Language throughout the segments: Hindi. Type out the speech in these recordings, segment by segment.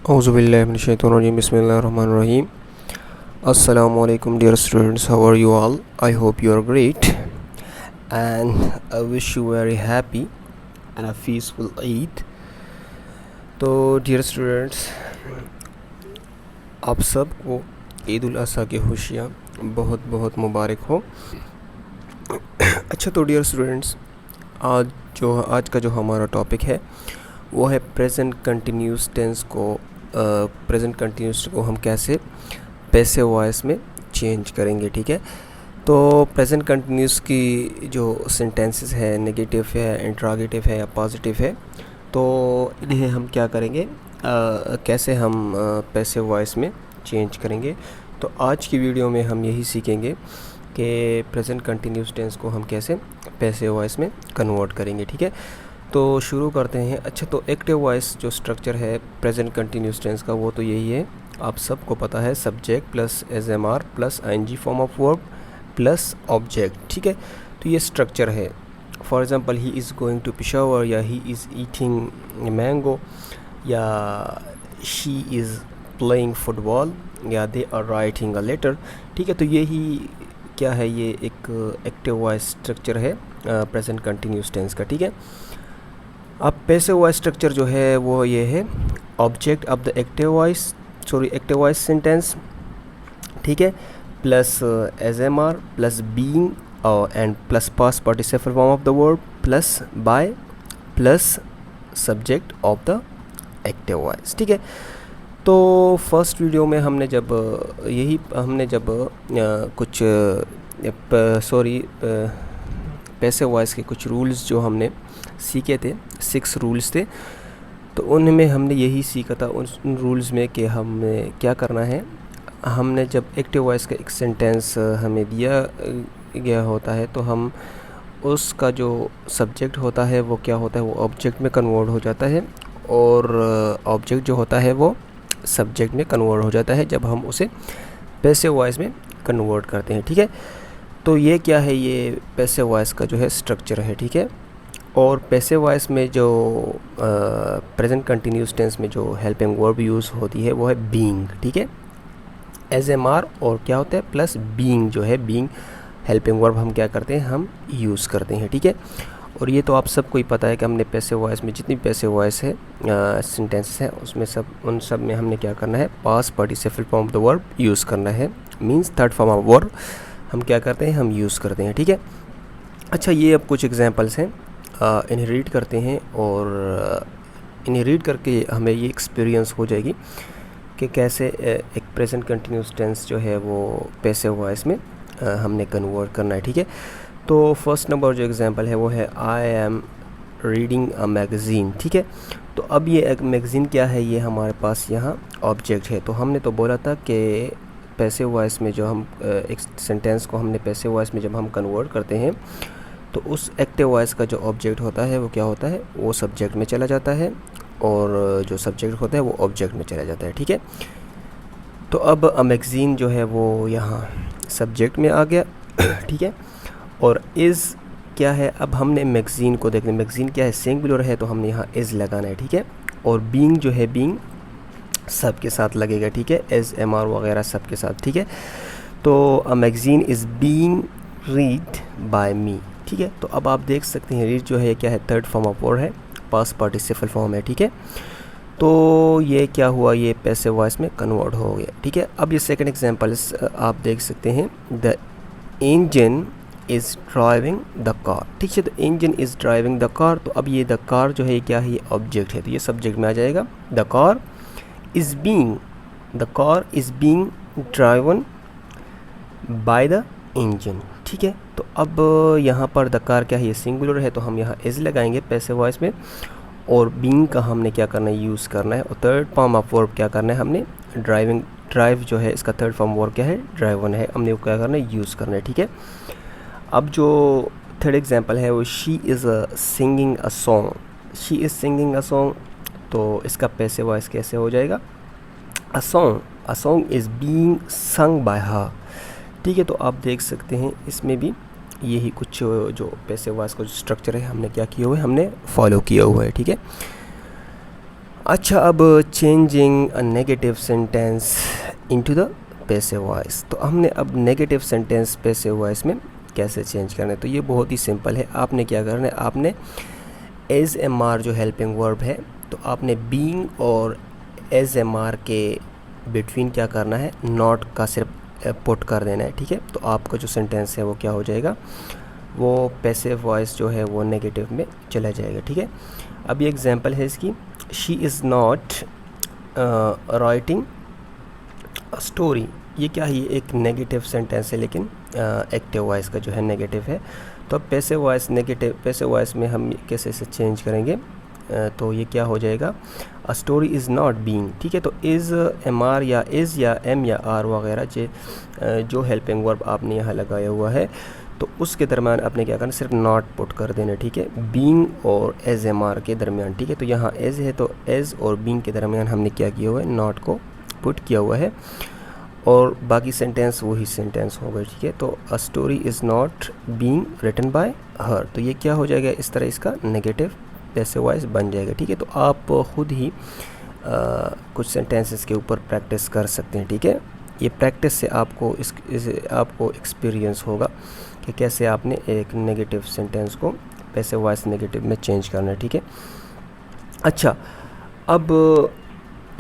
Auzubillahiminash-shaytanir-rajim. Bismillahir-rahmanir-rahim. Assalamu alaikum dear students, how are you all? I hope you are great and I wish you very happy and a peaceful Eid. तो डियर स्टूडेंट्स, आप सबको ईद उल अज़हा की खुशियाँ बहुत बहुत मुबारक हो। अच्छा, तो डियर स्टूडेंट्स, आज का जो हमारा टॉपिक है वो है प्रेजेंट कंटिन्यूस टेंस को हम कैसे पैसिव वॉइस में चेंज करेंगे। ठीक है, तो प्रेजेंट कंटिन्यूस की जो सेंटेंसेस है, नेगेटिव है, इंट्रोगेटिव है या पॉजिटिव है, तो इन्हें हम क्या करेंगे, कैसे हम पैसिव वॉइस में चेंज करेंगे। तो आज की वीडियो में हम यही सीखेंगे कि प्रेजेंट कंटिन्यूस टेंस को हम कैसे पैसिव वॉइस में कन्वर्ट करेंगे। ठीक है, तो शुरू करते हैं। अच्छा, तो एक्टिव वॉइस जो स्ट्रक्चर है प्रेजेंट कंटिन्यूस टेंस का वो तो यही है, आप सबको पता है, subject plus is am are plus ING form of verb plus object. ठीक है, तो ये स्ट्रक्चर है। For example, he is going to Peshawar या ही इज़ ईटिंग मैंगो या शी इज़ प्लेइंग फुटबॉल या they are writing a letter. ठीक है, तो यही क्या है, ये एक एक्टिव वॉइस स्ट्रक्चर है प्रेजेंट कंटिन्यूस टेंस का। ठीक है, अब पैसिव वॉइस स्ट्रक्चर जो है वो ये है, object of the active voice sentence, ठीक है, plus is am are plus being and plus past participle form of the verb plus by plus subject of the active voice. ठीक है, तो फर्स्ट वीडियो में हमने जब कुछ पैसिव वॉइस के कुछ रूल्स जो हमने सीखे थे, 6 रूल्स थे, तो उनमें हमने यही सीखा था उन रूल्स में कि हमें क्या करना है। हमने जब एक्टिव वॉइस का एक सेंटेंस हमें दिया गया होता है तो हम उसका जो सब्जेक्ट होता है वो क्या होता है, वो ऑब्जेक्ट में कन्वर्ट हो जाता है और ऑब्जेक्ट जो होता है वो सब्जेक्ट में कन्वर्ट हो जाता है जब हम उसे पैसिव वॉइस में कन्वर्ट करते हैं। ठीक है, तो ये क्या है, ये पैसिव वॉइस का जो है स्ट्रक्चर है। ठीक है, और पैसिव वॉइस में जो प्रेजेंट कंटिन्यूस टेंस में जो हेल्पिंग वर्ब यूज़ होती है वो है बीइंग। ठीक है, एस-एम-आर और क्या होता है प्लस बीइंग, जो है बीइंग हेल्पिंग वर्ब हम क्या करते हैं, हम यूज़ करते हैं। ठीक है, और ये तो आप सबको ही पता है कि हमने पैसिव वॉइस में जितनी पैसिव वॉइस है सेंटेंसेस हैं उसमें उन सब में हमने क्या करना है, past participle form of the verb use करना है, means third form of verb हम क्या करते हैं, हम यूज़ करते हैं। ठीक है, अच्छा, ये अब कुछ एग्जांपल्स हैं, इन्हें रीड करते हैं और इन्हें रीड करके हमें ये एक्सपीरियंस हो जाएगी कि कैसे एक प्रेजेंट कंटिन्यूस टेंस जो है वो पैसिव वॉइस में हमने कन्वर्ट करना है। ठीक है, तो फर्स्ट नंबर जो एग्जांपल है वो है I am reading a magazine. ठीक है, तो अब ये एक मैगज़ीन क्या है, ये हमारे पास यहाँ ऑब्जेक्ट है। तो हमने तो बोला था कि पैसिव वॉइस में जो हम एक सेंटेंस को हमने पैसिव वॉइस में जब हम कन्वर्ट करते हैं तो उस एक्टिव वॉइस का जो ऑब्जेक्ट होता है वो क्या होता है, वो सब्जेक्ट में चला जाता है और जो सब्जेक्ट होता है वो ऑब्जेक्ट में चला जाता है। ठीक है, तो अब मैगज़ीन जो है वो यहाँ सब्जेक्ट में आ गया। ठीक है, और इज़ क्या है, अब हमने मैगज़ीन को देखना, मैगज़ीन क्या है, सिंगुलर है तो हमने यहाँ इज़ लगाना है। ठीक है, और बीइंग जो है, बीइंग सब के साथ लगेगा। ठीक है, एस-एम-आर वगैरह सब के साथ। ठीक है, तो a magazine is being read by me. ठीक है, तो अब आप देख सकते हैं रीड जो है क्या है, थर्ड फॉर्म ऑफ वर्ब है, पास्ट पार्टिसिपल फॉर्म है। ठीक है, तो ये क्या हुआ, ये पैसिव वॉइस में कन्वर्ट हो गया। ठीक है, अब ये सेकंड एग्जांपल आप देख सकते हैं, the engine is driving the car. ठीक है, the engine is driving the car, तो अब ये द कार जो है क्या है, ये ऑब्जेक्ट है, तो ये सब्जेक्ट में आ जाएगा। The car is being driven by the engine. ठीक है, तो अब यहाँ पर द कार क्या है, ये सिंगुलर है तो हम यहाँ इज़ लगाएंगे पैसिव वॉइस में, और बीइंग का हमने क्या करना है, यूज़ करना है, और थर्ड फॉर्म ऑफ वर्ब क्या करना है, हमने ड्राइव जो है इसका थर्ड फॉर्म वर्ब क्या है, ड्राइवन है, हमने वो क्या करना है, यूज़ करना है। ठीक है, अब जो थर्ड एग्जांपल है वो she is singing a song, तो इसका पैसिव वॉइस कैसे हो जाएगा, a song is being sung by हर। ठीक है, तो आप देख सकते हैं इसमें भी यही कुछ जो पैसिव वॉइस का जो स्ट्रक्चर है हमने क्या किया हुआ है, हमने फॉलो किया हुआ है। ठीक है, अच्छा, अब changing a negative sentence into the passive voice. तो हमने अब नेगेटिव सेंटेंस पैसिव वॉइस में कैसे चेंज करना है, तो ये बहुत ही सिंपल है। आपने क्या करना है, आपने एज एम आर जो हेल्पिंग वर्ब है, तो आपने बीइंग और एज एम आर के बिटवीन क्या करना है, नॉट का सिर्फ पुट कर देना है, ठीक है। तो आपका जो सेंटेंस है वो क्या हो जाएगा, वो पैसिव वॉइस जो है वो नेगेटिव में चला जाएगा, ठीक है। अब ये एग्जांपल है इसकी, she is not writing a story. ये क्या है, ये एक नेगेटिव सेंटेंस है, लेकिन एक्टिव वॉइस का जो है नेगेटिव है। तो अब passive voice negative, passive voice में हम कैसे इसे चेंज करेंगे, तो ये क्या हो जाएगा, अ स्टोरी इज़ नॉट बीइंग, ठीक है। तो इज़ एम आर या इज़ या एम या आर वगैरह जो हेल्पिंग वर्ब आपने यहाँ लगाया हुआ है, तो उसके दरमियान आपने क्या करना, सिर्फ नॉट पुट कर देना, ठीक है, बीइंग और एज एम आर के दरमियान, ठीक है। तो यहाँ एज है, तो एज और बीइंग के दरमियान हमने क्या किया हुआ है, नॉट को पुट किया हुआ है, और बाकी सेंटेंस वही सेंटेंस होगा, ठीक है। तो a story is not being written by her, तो ये क्या हो जाएगा, इस तरह इसका नेगेटिव पैसिव वॉइस बन जाएगा, ठीक है। तो आप खुद ही कुछ सेंटेंसेस के ऊपर प्रैक्टिस कर सकते हैं, ठीक है। ये प्रैक्टिस से आपको आपको एक्सपीरियंस होगा कि कैसे आपने एक नेगेटिव सेंटेंस को पैसिव वॉइस नेगेटिव में चेंज करना है, ठीक है। अच्छा, अब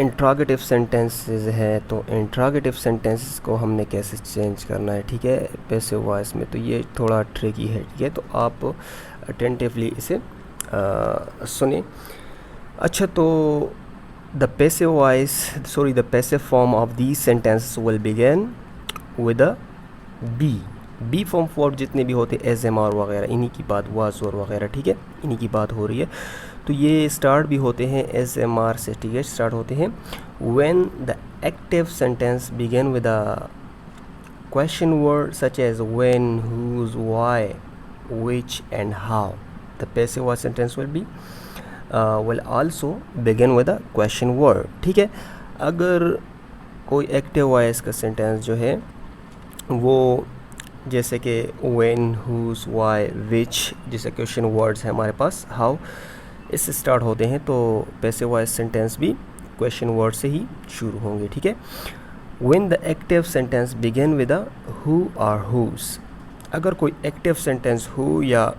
इंट्रोगेटिव सेंटेंसेस है, तो इंट्रोगेटिव सेंटेंसेस को हमने कैसे चेंज करना है, ठीक है, पैसिव वॉइस में। तो ये थोड़ा ट्रिकी है, ठीक है। तो आप अटेंटिवली इसे सुने। अच्छा, तो the passive form of these sentences will begin with a be form word जितने भी होते हैं, एज एम आर वगैरह, इन्हीं की बात, वाज और वगैरह, ठीक है, इन्हीं की बात हो रही है। तो ये स्टार्ट भी होते हैं एज एम आर से, ठीक है, स्टार्ट होते हैं when the active sentence begin with a question word such as when, whose, why, which and how. The passive voice sentence will be will also begin with a question word, ठीक है। अगर कोई एक्टिव वॉइस का सेंटेंस जो है वो जैसे कि when, whose, why, which जैसे क्वेश्चन वर्ड्स हैं हमारे पास, how, इससे स्टार्ट होते हैं, तो पैसिव वॉइस सेंटेंस भी क्वेश्चन वर्ड से ही शुरू होंगे, ठीक है। when the active sentence begin with a who or whose, अगर कोई एक्टिव सेंटेंस who या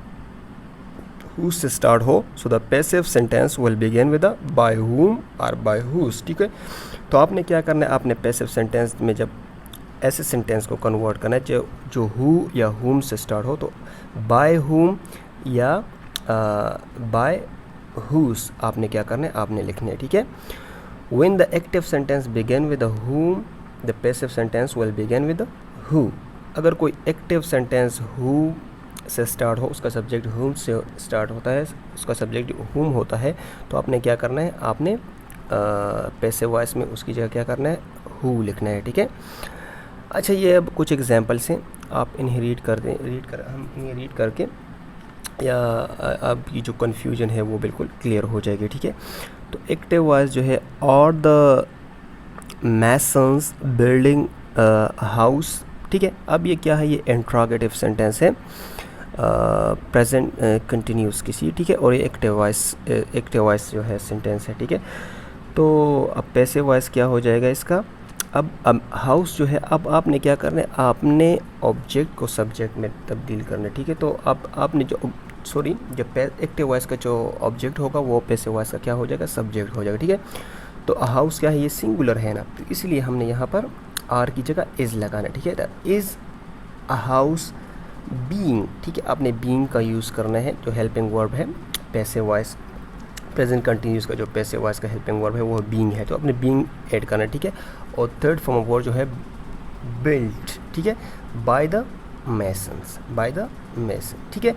who से स्टार्ट हो, so the passive sentence will begin with by whom और बाय whose, ठीक है। तो आपने क्या करना है, आपने पैसिव सेंटेंस में जब ऐसे सेंटेंस को कन्वर्ट करना है जो who या whom से स्टार्ट हो, तो बाय whom या बाय whose आपने क्या करना है, आपने लिखना है, ठीक है। when the active sentence begin with whom, the passive sentence will begin with who। अगर कोई एक्टिव सेंटेंस who से स्टार्ट हो, उसका सब्जेक्ट whom से स्टार्ट होता है, उसका सब्जेक्ट whom होता है, तो आपने क्या करना है, आपने पैसिव वॉइस में उसकी जगह क्या करना है, who लिखना है, ठीक है। अच्छा, ये अब कुछ एग्जांपल्स हैं, आप इन्हें रीड कर दें, हम इन्हें रीड करके या आपकी जो कन्फ्यूजन है वो बिल्कुल क्लियर हो जाएगी, ठीक है। तो एक्टिव वॉइस जो है, और द मैसन्स बिल्डिंग हाउस, ठीक है। अब ये क्या है, ये इंट्रोगेटिव सेंटेंस है, प्रेजेंट कंटिन्यूस किसी, ठीक है, और ये एक्टिव वॉइस जो है सेंटेंस है, ठीक है। तो अब पैसिव वॉइस क्या हो जाएगा इसका, अब हाउस जो है, अब आपने क्या करना है, आपने ऑब्जेक्ट को सब्जेक्ट में तब्दील करना है, ठीक है। तो अब आपने जब एक्टिव वॉइस का जो ऑब्जेक्ट होगा वो पैसिव वॉइस का क्या हो जाएगा, सब्जेक्ट हो जाएगा, ठीक है। तो हाउस क्या है, ये सिंगुलर है ना, तो इसलिए हमने यहाँ पर आर की जगह इज़ लगाना, ठीक है। इज़ अ हाउस बीइंग, ठीक है, आपने बीइंग का यूज़ करना है, जो हेल्पिंग वर्ब है पैसिव वॉइस, प्रेजेंट कंटिन्यूस का जो पैसिव वॉइस का हेल्पिंग वर्ब है वो बीइंग है, तो आपने बीइंग ऐड करना है, ठीक है। और थर्ड फॉर्म ऑफ वर्ड जो है बिल्ट, ठीक है, बाय द मेसन, ठीक है।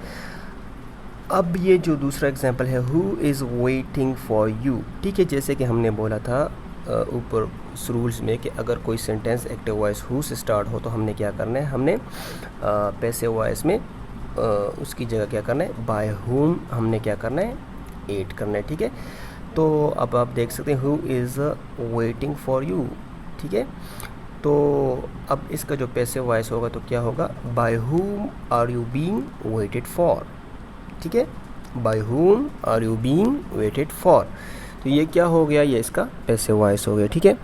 अब ये जो दूसरा एग्जांपल है, who is waiting for you, ठीक है। जैसे कि हमने बोला था ऊपर रूल्स में कि अगर कोई सेंटेंस एक्टिव वॉइस हु से स्टार्ट हो, तो हमने क्या करना है, हमने पैसिव वॉइस में उसकी जगह क्या करना है, बाय हुम हमने क्या करना है, ऐड करना है, ठीक है। तो अब आप देख सकते हैं, who is waiting for you, ठीक है। तो अब इसका जो पैसिव वॉइस होगा तो क्या होगा, by whom are you being waited for, ठीक है, by whom are you being waited for. तो तो ये क्या हो गया, ये इसका पैसिव वॉइस हो गया, ठीक है।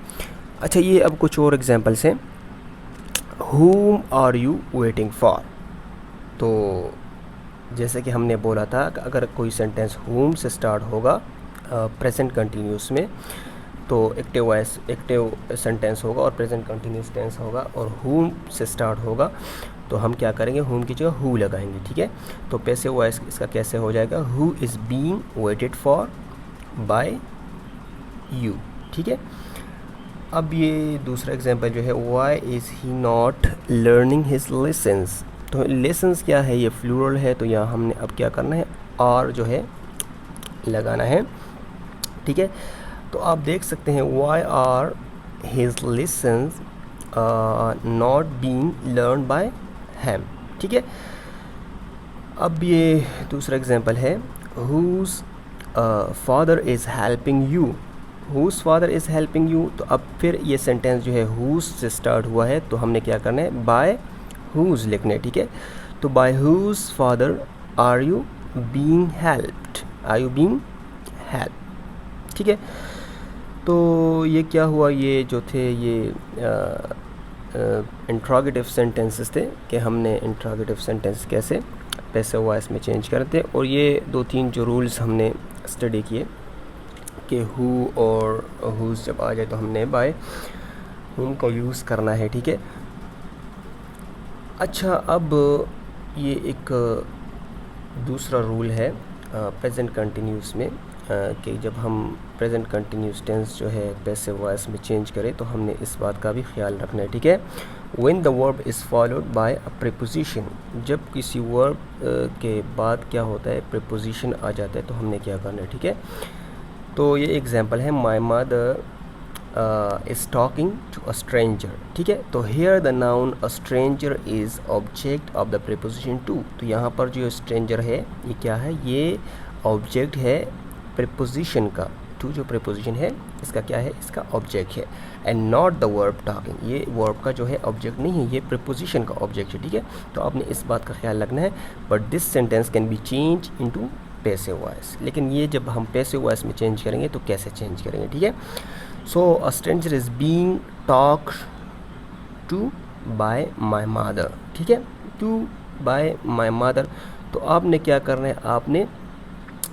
अच्छा, ये अब कुछ और एग्जांपल्स हैं। whom are you waiting for, तो जैसे कि हमने बोला था कि अगर कोई सेंटेंस whom से स्टार्ट होगा प्रेजेंट कंटिन्यूस में, तो एक्टिव सेंटेंस होगा और प्रेजेंट कंटिन्यूस टेंस होगा, और whom से स्टार्ट होगा तो हम क्या करेंगे, whom की जगह who लगाएंगे, ठीक है। तो पैसिव वॉइस इसका कैसे हो जाएगा, who is being waited for by you, ठीक है। अब ये दूसरा एग्जांपल जो है, why is he not learning his lessons, तो लेसन्स क्या है, ये फ्लूरल है, तो यहाँ हमने अब क्या करना है, और जो है लगाना है, ठीक है। तो आप देख सकते हैं why are his lessons not being learned by him, ठीक है। अब ये दूसरा एग्जांपल है, whose father is helping you, whose father is helping you, तो अब फिर ये सेंटेंस जो है whose से स्टार्ट हुआ है, तो हमने क्या करना है, by whose लिखना है, ठीक है। तो by whose father are you being helped, are you being helped, ठीक है। तो ये क्या हुआ, ये जो थे ये इंट्रोगेटिव सेंटेंसेस थे कि हमने इंट्रोगेटिव सेंटेंस कैसे पैसिव वॉइस में चेंज करते, और ये 2-3 जो रूल्स हमने स्टडी किए कि हु और हुज जब आ जाए तो हमने बाय हुम को यूज़ करना है, ठीक है। अच्छा, अब ये एक दूसरा रूल है प्रेजेंट कंटिन्यूस में कि जब हम प्रेजेंट कंटिन्यूस टेंस जो है पैसिव वॉइस में चेंज करें तो हमने इस बात का भी ख्याल रखना है, ठीक है। When the verb is followed by a preposition, जब किसी वर्ब के बाद क्या होता है, प्रीपोजिशन आ जाता है, तो हमने क्या करना है, ठीक है। तो ये एग्जांपल है, my mother is talking to a stranger, ठीक है। तो here the noun a stranger is object of the preposition to, तो यहाँ पर जो स्ट्रेंजर है ये क्या है, ये ऑब्जेक्ट है प्रीपोजिशन का, टू जो प्रीपोजिशन है इसका क्या है, इसका ऑब्जेक्ट है, and not the verb talking, ये वर्ब का जो है ऑब्जेक्ट नहीं है, ये प्रीपोजिशन का ऑब्जेक्ट है, ठीक है। तो आपने इस बात का ख्याल रखना है। But this sentence can be change into passive voice, लेकिन ये जब हम पैसिव वॉइस में चेंज करेंगे तो कैसे चेंज करेंगे, ठीक है। So a stranger is being talk to by my mother, ठीक है, टू बाय माय मदर। तो आपने क्या करना है, आपने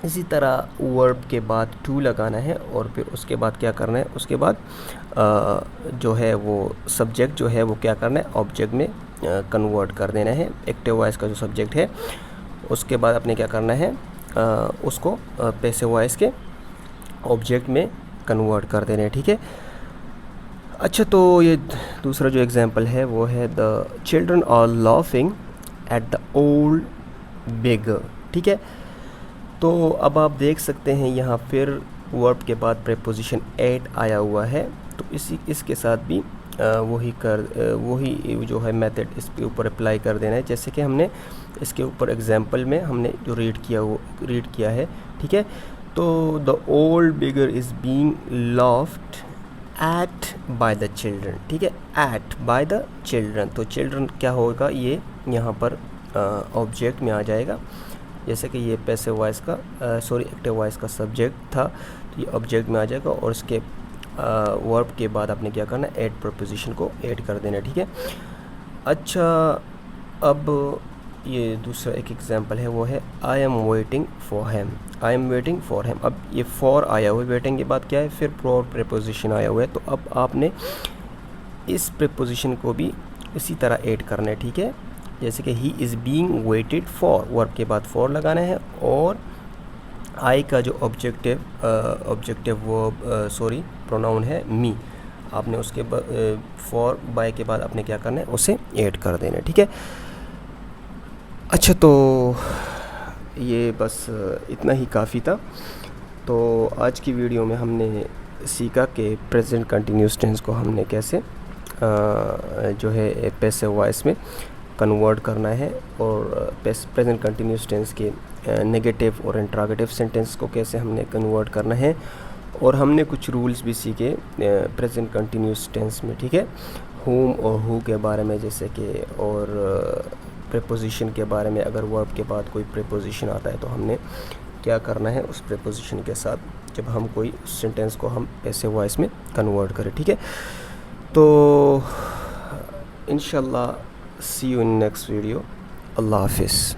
इसी तरह वर्ब के बाद टू लगाना है, और फिर उसके बाद क्या करना है, उसके बाद जो है वो सब्जेक्ट जो है वो क्या करना है, ऑब्जेक्ट में कन्वर्ट कर देना है। एक्टिव वॉइस का जो सब्जेक्ट है उसके बाद आपने क्या करना है, उसको पैसिव वॉइस के ऑब्जेक्ट में कन्वर्ट कर देना है, ठीक है। अच्छा, तो ये दूसरा जो एग्जांपल है वो है, the children are laughing at the old beggar, ठीक है। तो अब आप देख सकते हैं यहाँ फिर वर्ब के बाद प्रीपोजिशन एट आया हुआ है, तो इसके साथ भी वही जो है मेथड इसके ऊपर अप्लाई कर देना है, जैसे कि हमने इसके ऊपर एग्जांपल में हमने जो रीड किया है, ठीक है। तो the old bigger is being laughed eight by the children, ठीक है, एट बाय द चिल्ड्रन। तो चिल्ड्रन क्या होगा, ये यहाँ पर ऑब्जेक्ट में आ जाएगा, जैसे कि ये पैसिव वॉइस का एक्टिव वॉइस का सब्जेक्ट था, तो ये ऑब्जेक्ट में आ जाएगा, और इसके वर्ब के बाद आपने क्या करना है, ऐड प्रपोजिशन को ऐड कर देना, ठीक है। अच्छा, अब ये दूसरा एक एग्जांपल है, वो है I am waiting for him, I am waiting for him. अब ये फॉर आया हुआ है, वेटिंग के बाद क्या है, फिर प्रीपोजिशन आया हुआ है, तो अब आपने इस प्रीपोजिशन को भी इसी तरह ऐड करना है, ठीक है। जैसे कि he is being waited for, verb के बाद फॉर लगाना है, और आई का जो ऑब्जेक्टिव वर्ब प्रोनाउन है मी, आपने उसके फॉर बाय के बाद आपने क्या करना है, उसे ऐड कर देना है, ठीक है। अच्छा, तो ये बस इतना ही काफ़ी था। तो आज की वीडियो में हमने सीखा कि प्रेजेंट कंटिन्यूस टेंस को हमने कैसे जो है पैसिव वॉइस में कन्वर्ट करना है, और प्रेजेंट कंटिन्यूस टेंस के नेगेटिव और इंट्रोगेटिव सेंटेंस को कैसे हमने कन्वर्ट करना है, और हमने कुछ रूल्स भी सीखे प्रेजेंट कंटिन्यूस टेंस में, ठीक है, whom और who के बारे में, जैसे कि, और प्रीपोजिशन के बारे में। अगर वर्ब के बाद कोई प्रीपोजिशन आता है तो हमने क्या करना है, उस प्रीपोजिशन के साथ जब हम कोई सेंटेंस को हम पैसिव वॉइस में कन्वर्ट करें, ठीक है। तो इंशाल्लाह सी यू इन नेक्स्ट वीडियो। अल्लाह हाफिज़।